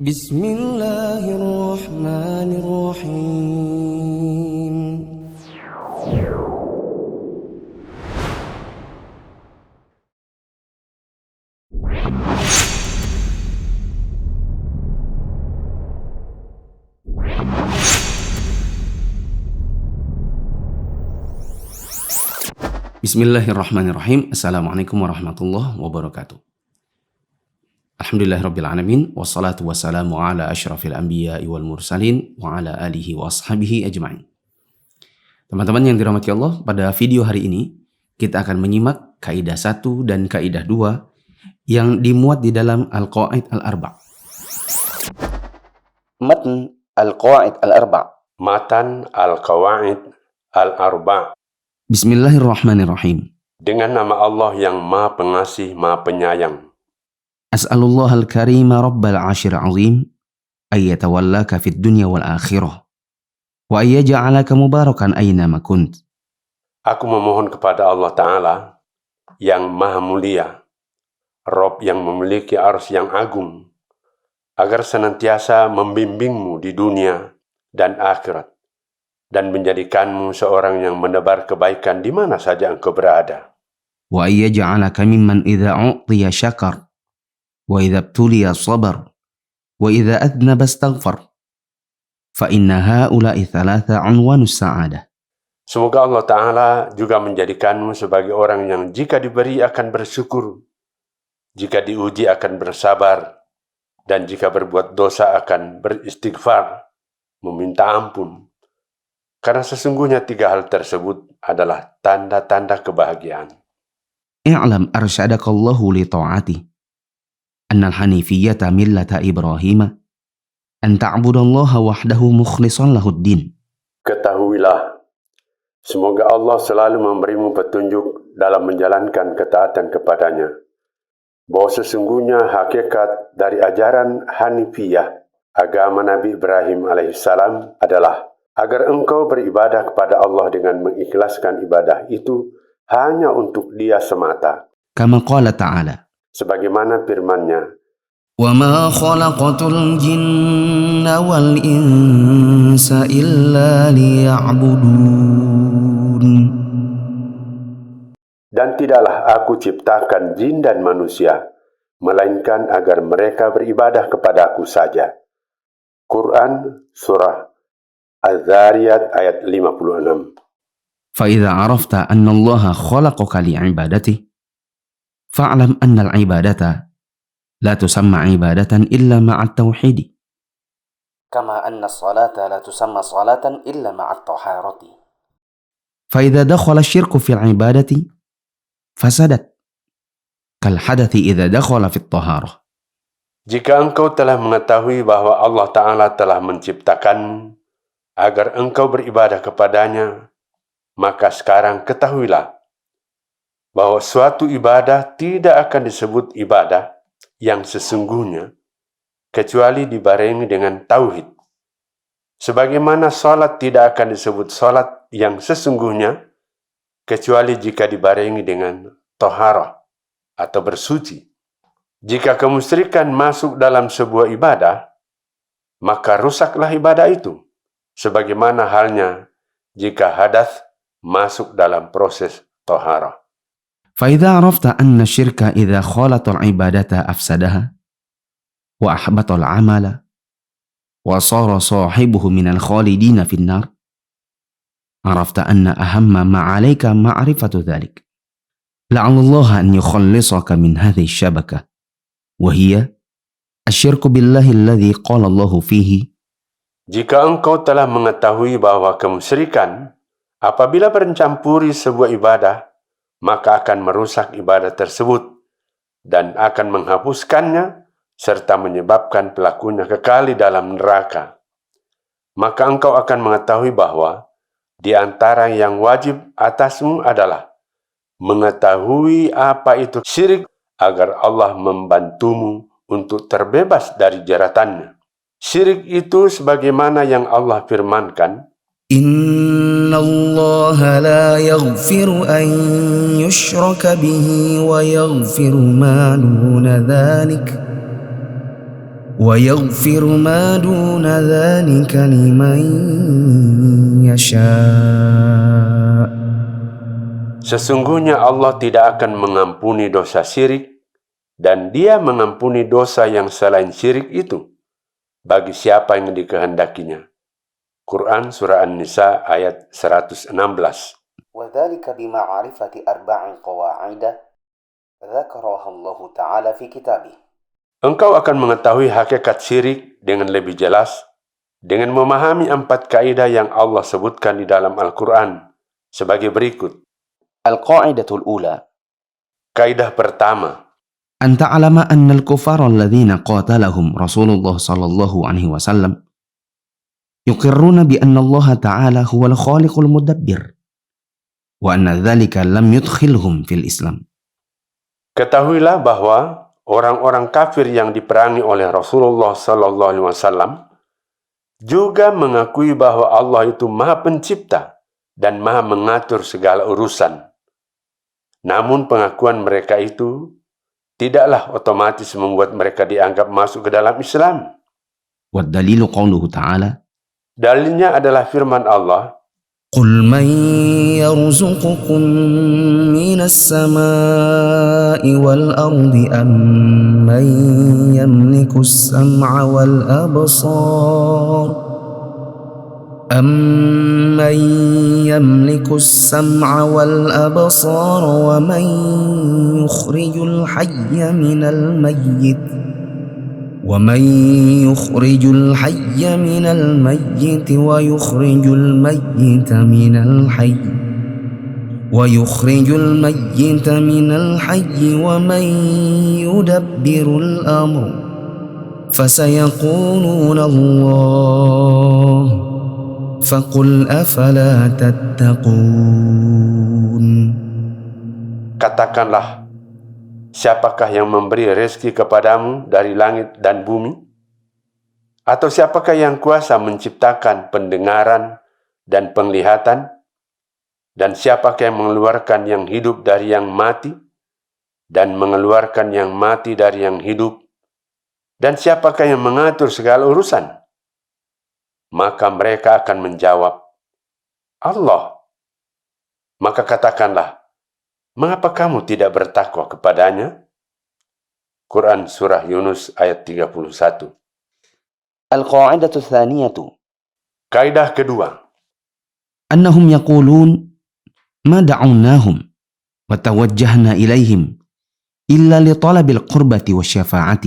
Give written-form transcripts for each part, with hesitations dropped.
Bismillahirrahmanirrahim. Bismillahirrahmanirrahim. Assalamualaikum warahmatullahi wabarakatuh. Alhamdulillahirrabbilalamin. Wassalatu wassalamu ala ashrafil anbiya'i wal mursalin wa ala alihi wa ashabihi ajma'in. Teman-teman yang dirahmati Allah, pada video hari ini kita akan menyimak kaidah 1 dan kaidah 2 yang dimuat di dalam Al-Qawaid Al-Arba'. Matn Al-Qawaid Al-Arba'. Matan Al-Qawaid Al-Arba'. Bismillahirrahmanirrahim. Dengan nama Allah yang Maha Pengasih, Maha Penyayang. As'alullah al-karima rabbal ashir azim ayyatawallaka fid dunya wal akhirah wa ayyaja'alaka mubarakan aynama kunt. Aku memohon kepada Allah Ta'ala yang Maha Mulia, Rabb yang memiliki arsy yang agung, agar senantiasa membimbingmu di dunia dan akhirat, dan menjadikanmu seorang yang menebar kebaikan di mana saja engkau berada. Wa ayyaja'alaka mimman idza u'tiya syakar wa idza ibtuliya sabar wa idza adnaba astaghfar fa inna haula'i thalatha unwanus sa'adah. Semoga Allah Ta'ala juga menjadikanmu sebagai orang yang jika diberi akan bersyukur, jika diuji akan bersabar, dan jika berbuat dosa akan beristighfar, meminta ampun. Karena sesungguhnya 3 hal tersebut adalah tanda-tanda kebahagiaan. I'lam arsyadakallahu li ta'ati annal hanifiyyata millata Ibrahim an ta'budallaha wahdahu mukhlishan lahuddin. Ketahuilah, semoga Allah selalu memberimu petunjuk dalam menjalankan ketaatan kepadanya, bahwa sesungguhnya hakikat dari ajaran Hanifiyah, agama Nabi Ibrahim alaihissalam adalah agar engkau beribadah kepada Allah dengan mengikhlaskan ibadah itu hanya untuk Dia semata. Kama qala ta'ala, sebagaimana firman-Nya, wa ma khalaqatul jinna wal insa illa liya'budun. Dan tidaklah aku ciptakan jin dan manusia, melainkan agar mereka beribadah kepada-Ku saja. Quran Surah Az-Zariyat ayat 56. Fa idza arafta anna Allah khalaqaka li'ibadatihi fa'lam anna al-ibadata la tusamma ibadatan illa ma'at tauhid, kama anna as-salata la tusamma salatan illa ma'at taharati. Fa idza dakhala asy-syirku fil ibadati fasadat kal hadathi idza dakhala fit taharah. Jika engkau telah mengetahui bahwa Allah Ta'ala telah menciptakanmu agar engkau beribadah kepadanya, maka sekarang ketahuilah bahwa suatu ibadah tidak akan disebut ibadah yang sesungguhnya kecuali dibarengi dengan tauhid. Sebagaimana salat tidak akan disebut salat yang sesungguhnya kecuali jika dibarengi dengan taharah atau bersuci. Jika kemusyrikan masuk dalam sebuah ibadah, maka rusaklah ibadah itu. Sebagaimana halnya jika hadas masuk dalam proses taharah. فإذا عرفت أن الشرك إذا خالط العبادة أفسدها وأحبط العمل وصار صاحبه من الخالدين في النار عرفت أن أهم ما عليك معرفة ذلك لعل الله أن يخلصك من هذه الشبكة وهي الشرك بالله الذي قال الله فيه. Jika engkau telah mengetahui bahwa kemusyrikan apabila mencampuri sebuah ibadah, maka akan merusak ibadah tersebut dan akan menghapuskannya serta menyebabkan pelakunya kekal di dalam neraka. Maka engkau akan mengetahui bahwa di antara yang wajib atasmu adalah mengetahui apa itu syirik agar Allah membantumu untuk terbebas dari jeratannya. Syirik itu sebagaimana yang Allah firmankan, Inna Allah la yaghfiru an yushraka bihi wa yaghfiru ma duna dhalik ويغفر ما دون ذلك لمن يشاء. Sesungguhnya Allah tidak akan mengampuni dosa syirik, dan Dia mengampuni dosa yang selain syirik itu bagi siapa yang dikehendakinya. Quran Surah An-Nisa ayat 116. وذلك بمعرفة أربع قواعد ذكرها الله تعالى في كتابه. Engkau akan mengetahui hakikat syirik dengan lebih jelas dengan memahami 4 kaidah yang Allah sebutkan di dalam Al-Quran sebagai berikut. القاعدة الأولى Kaidah pertama, أن تعلم أن الكفار الذين قاتلهم رسول الله صلى الله عليه وسلم يقرون بأن الله تعالى هو الخالق المدبر وأن ذلك لم يدخلهم في الإسلام. ketahuilah bahwa orang-orang kafir yang diperangi oleh Rasulullah sallallahu alaihi wasallam juga mengakui bahwa Allah itu Maha Pencipta dan Maha mengatur segala urusan. Namun pengakuan mereka itu tidaklah otomatis membuat mereka dianggap masuk ke dalam Islam. والدليل قوله تعالى Dalilnya adalah firman Allah, قل من يرزقكم من السماء والأرض أم من يملك السمع والأبصار أَمَّنْ يَمْلِكُ السَّمْعَ وَالْأَبْصَارَ وَمَنْ يُخْرِجُ الْحَيَّ مِنَ الْمَيِّتِ وَيُخْرِجُ الْمَيِّتَ مِنَ الْحَيِّ وَمَنْ يُدَبِّرُ الْأَمْرَ فَسَيَقُولُونَ اللَّهُ فَقُلْ أَفَلَا تَتَّقُونَ. katakanlah, siapakah yang memberi rezeki kepadamu dari langit dan bumi? Atau siapakah yang kuasa menciptakan pendengaran dan penglihatan? Dan siapakah yang mengeluarkan yang hidup dari yang mati? Dan mengeluarkan yang mati dari yang hidup? Dan siapakah yang mengatur segala urusan? Maka mereka akan menjawab, Allah. Maka katakanlah, mengapa kamu tidak bertakwa kepadanya? Quran Surah Yunus ayat 31. القاعدة الثانية Kaidah kedua, أنهم يقولون ما دعوناهم وتوجهنا إليهم إلا لطلب القربة والشفاعة.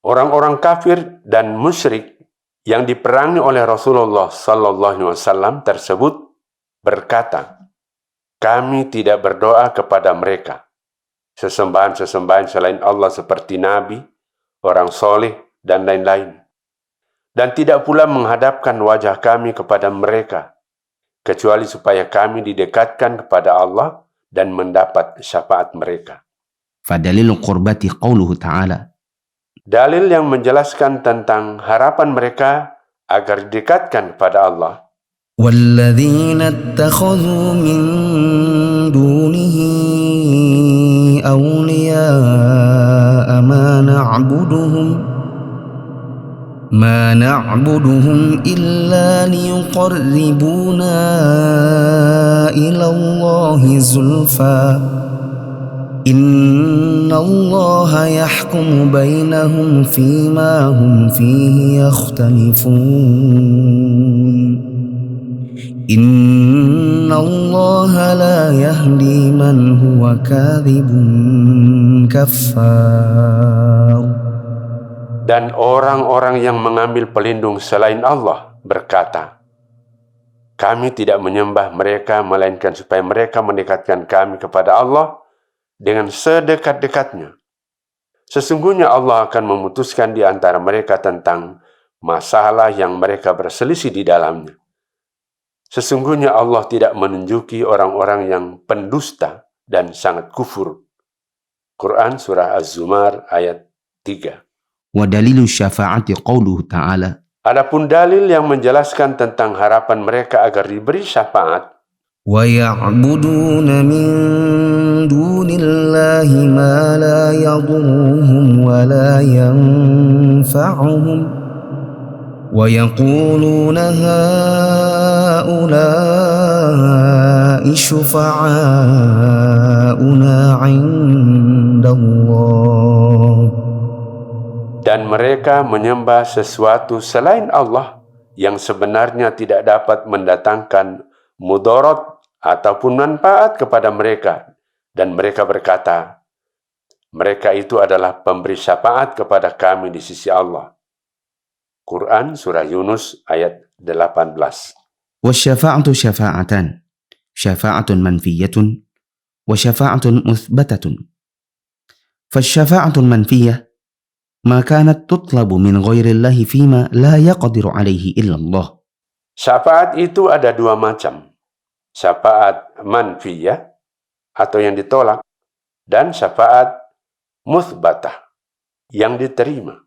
orang-orang kafir dan musyrik yang diperangi oleh Rasulullah sallallahu alaihi wasallam tersebut berkata, kami tidak berdoa kepada mereka, sesembahan-sesembahan selain Allah seperti Nabi, orang soleh, dan lain-lain. Dan tidak pula menghadapkan wajah kami kepada mereka, kecuali supaya kami didekatkan kepada Allah dan mendapat syafaat mereka. فدليل القربة قوله تعالى Dalil yang menjelaskan tentang harapan mereka agar didekatkan kepada Allah. والذين اتخذوا من دونه أولياء ما نعبدهم إلا ليقربونا إلى الله زلفى إن الله يحكم بينهم فيما هم فيه يختلفون إن الله لا يهدي من هو كاذب كفار. Dan orang-orang yang mengambil pelindung selain Allah berkata, kami tidak menyembah mereka melainkan supaya mereka mendekatkan kami kepada Allah dengan sedekat-dekatnya. Sesungguhnya Allah akan memutuskan di antara mereka tentang masalah yang mereka berselisih di dalamnya. Sesungguhnya Allah tidak menunjuki orang-orang yang pendusta dan sangat kufur. Quran Surah Az-Zumar ayat 3. ودليل الشفاعة قوله تعالى Adapun dalil yang menjelaskan tentang harapan mereka agar diberi syafaat, ويعبدون من دون الله ما لا يضرهم ولا ينفعهم ينفعهم ويقولون هؤلاء شفعاؤنا عند الله. Dan mereka menyembah sesuatu selain Allah yang sebenarnya tidak dapat mendatangkan mudarat ataupun manfaat kepada mereka. Dan mereka berkata, mereka itu adalah pemberi syafaat kepada kami di sisi Allah. Quran Surah Yunus ayat 18. والشفاعة شفاعتان شفاعة منفية وشفاعة مثبتة فالشفاعة المنفية ما كانت تطلب من غير الله فيما لا يقدر عليه إلا الله. Syafaat itu ada dua macam. Syafaat manfiyah atau yang ditolak dan syafaat muthbatah yang diterima.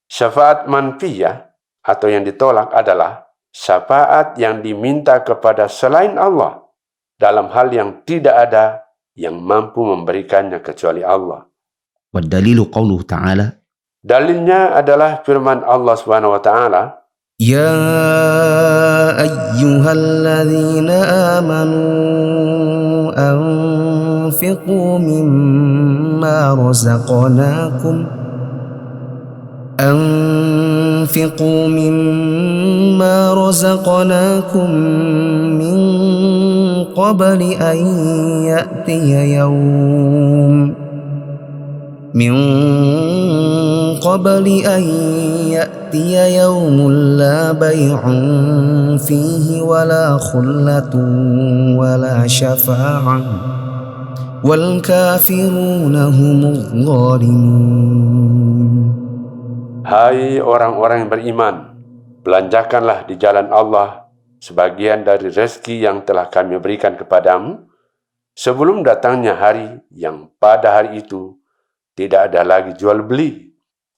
Syafaat manfiyah atau yang ditolak adalah syafaat yang diminta kepada selain Allah dalam hal yang tidak ada yang mampu memberikannya kecuali Allah. والدليل قوله تعالى Dalilnya adalah firman Allah Subhanahu wa taala, يا أيها الذين آمنوا أنفقوا مما رزقناكم من قبل أن يأتي يوم لا بيع فيه ولا خلة ولا شفاعة والكافرون هم الظالمون. hai orang-orang yang beriman, belanjakanlah di jalan Allah sebagian dari rezeki yang telah kami berikan kepadamu sebelum datangnya hari yang pada hari itu tidak ada lagi jual beli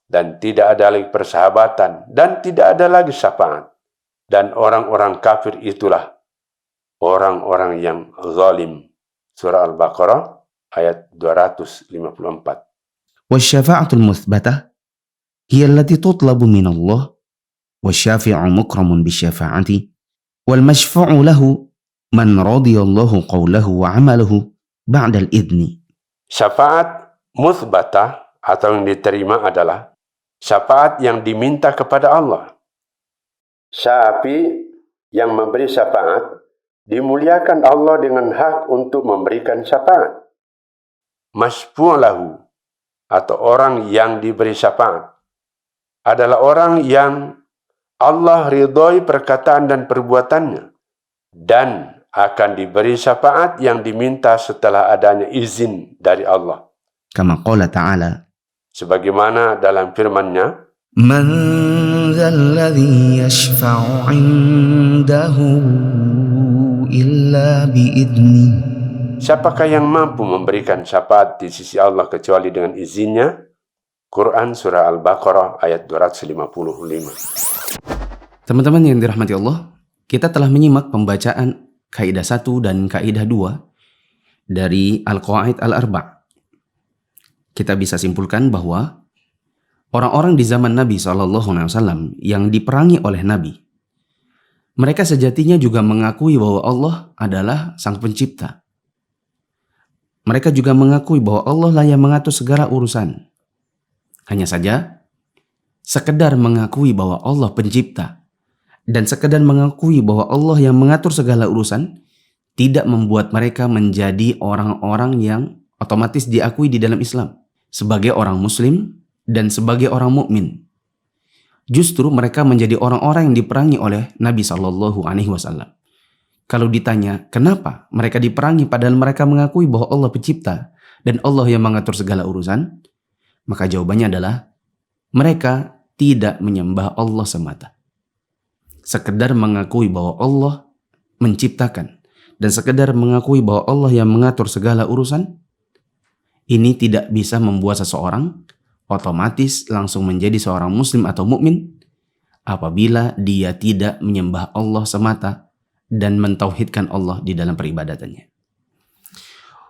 dan tidak ada lagi persahabatan dan tidak ada lagi syafaat, dan orang-orang kafir itulah orang-orang yang zalim. Surah Al-Baqarah ayat 254. والشفاعة المثبتة هي التي تطلب من الله والشافع مكرم بالشفاعة والمشفوع له من رضي الله قوله وعمله بعد الإذن. Syafaat muthbatah atau yang diterima adalah syafaat yang diminta kepada Allah. Syafi yang memberi syafaat dimuliakan Allah dengan hak untuk memberikan syafaat. Masyfu' lahu atau orang yang diberi syafaat adalah orang yang Allah ridhoi perkataan dan perbuatannya dan akan diberi syafaat yang diminta setelah adanya izin dari Allah. كما قال تعالى sebagaimana dalam firman-Nya, من ذا الذي يشفع عنده إلا بإذنه. siapakah yang mampu memberikan syafaat di sisi Allah kecuali dengan izinnya? Quran Surah Al-Baqarah ayat 255. Teman-teman yang dirahmati Allah, kita telah menyimak pembacaan kaidah 1 dan kaidah 2 dari Al-Qawaid Al-Arba'. Kita bisa simpulkan bahwa orang-orang di zaman Nabi SAW yang diperangi oleh Nabi, mereka sejatinya juga mengakui bahwa Allah adalah Sang Pencipta. Mereka juga mengakui bahwa Allah lah yang mengatur segala urusan. Hanya saja, sekedar mengakui bahwa Allah pencipta dan sekedar mengakui bahwa Allah yang mengatur segala urusan tidak membuat mereka menjadi orang-orang yang otomatis diakui di dalam Islam sebagai orang Muslim dan sebagai orang mukmin. Justru mereka menjadi orang-orang yang diperangi oleh Nabi SAW. Kalau ditanya kenapa mereka diperangi padahal mereka mengakui bahwa Allah pencipta dan Allah yang mengatur segala urusan, maka jawabannya adalah mereka tidak menyembah Allah semata. Sekedar mengakui bahwa Allah menciptakan dan sekedar mengakui bahwa Allah yang mengatur segala urusan, ini tidak bisa membuat seseorang otomatis langsung menjadi seorang muslim atau mukmin apabila dia tidak menyembah Allah semata dan mentauhidkan Allah di dalam peribadatannya.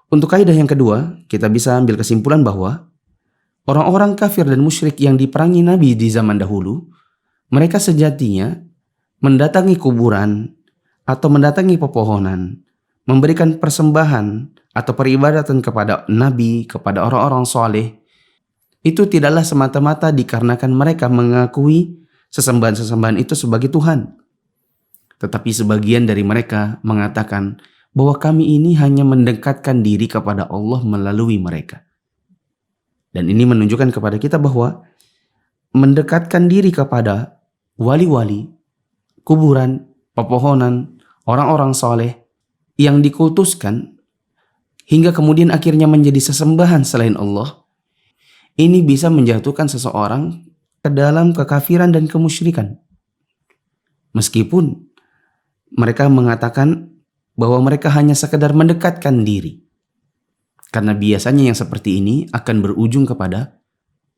Untuk kaidah yang kedua, kita bisa ambil kesimpulan bahwa orang-orang kafir dan musyrik yang diperangi Nabi di zaman dahulu, mereka sejatinya mendatangi kuburan atau mendatangi pepohonan, memberikan persembahan atau peribadatan kepada Nabi, kepada orang-orang soleh, itu tidaklah semata-mata dikarenakan mereka mengakui sesembahan-sesembahan itu sebagai Tuhan. Tetapi sebagian dari mereka mengatakan bahwa kami ini hanya mendekatkan diri kepada Allah melalui mereka. Dan ini menunjukkan kepada kita bahwa mendekatkan diri kepada wali-wali, kuburan, pepohonan, orang-orang soleh yang dikultuskan hingga kemudian akhirnya menjadi sesembahan selain Allah, ini bisa menjatuhkan seseorang ke dalam kekafiran dan kemusyrikan. Meskipun mereka mengatakan bahwa mereka hanya sekedar mendekatkan diri. Karena biasanya yang seperti ini akan berujung kepada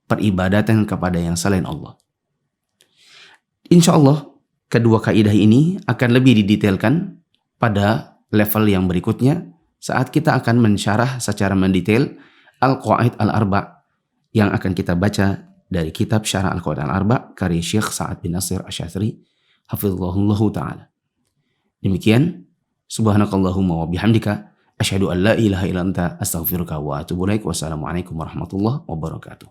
peribadatan kepada yang selain Allah. Insya Allah, kedua kaidah ini akan lebih didetailkan pada level yang berikutnya saat kita akan mensyarah secara mendetail Al-Qawaid Al-Arba' yang akan kita baca dari kitab Syarah Al-Qawaid Al-Arba' karya Syekh Sa'ad bin Nasir Asy-Syadzili hafizahullahu ta'ala. Demikian, subhanakallahumma wa bihamdika asyhadu an la ilaha illa anta astaghfiruka wa atubu ilaik. Wassalamualaikum warahmatullahi wabarakatuh.